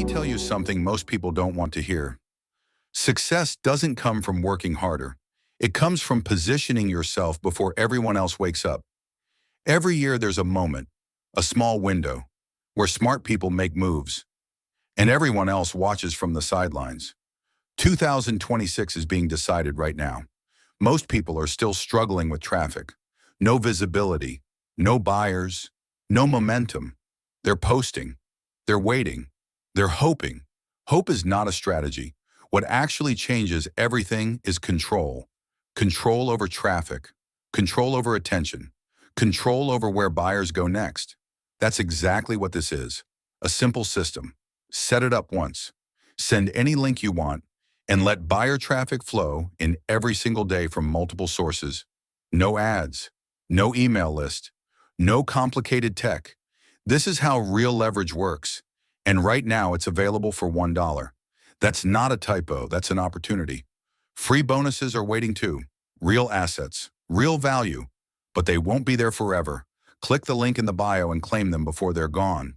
tell you something most people don't want to hear. Success doesn't come from working harder. It comes from positioning yourself before everyone else wakes up. Every year there's a moment, a small window, where smart people make moves, and everyone else watches from the sidelines. 2026 is being decided right now. Most people are still struggling with traffic. No visibility, no buyers, no momentum. They're posting, they're waiting, they're hoping. Hope is not a strategy. What actually changes everything is control. Control over traffic, control over attention, control over where buyers go next. That's exactly what this is. A simple system. Set it up once. Send any link you want, and let buyer traffic flow in every single day from multiple sources. No ads, no email list, no complicated tech. This is how real leverage works. And right now it's available for $1. That's not a typo, that's an opportunity. Free bonuses are waiting too. Real assets, real value, but they won't be there forever. Click the link in the bio and claim them before they're gone.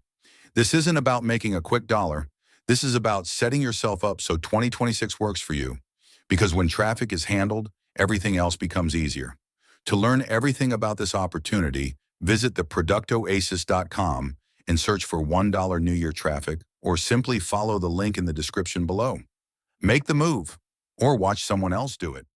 This isn't about making a quick dollar. This is about setting yourself up so 2026 works for you. Because when traffic is handled, everything else becomes easier. To learn everything about this opportunity, visit theproductoasis.com and search for $1 New Year traffic, or simply follow the link in the description below. Make the move, or watch someone else do it.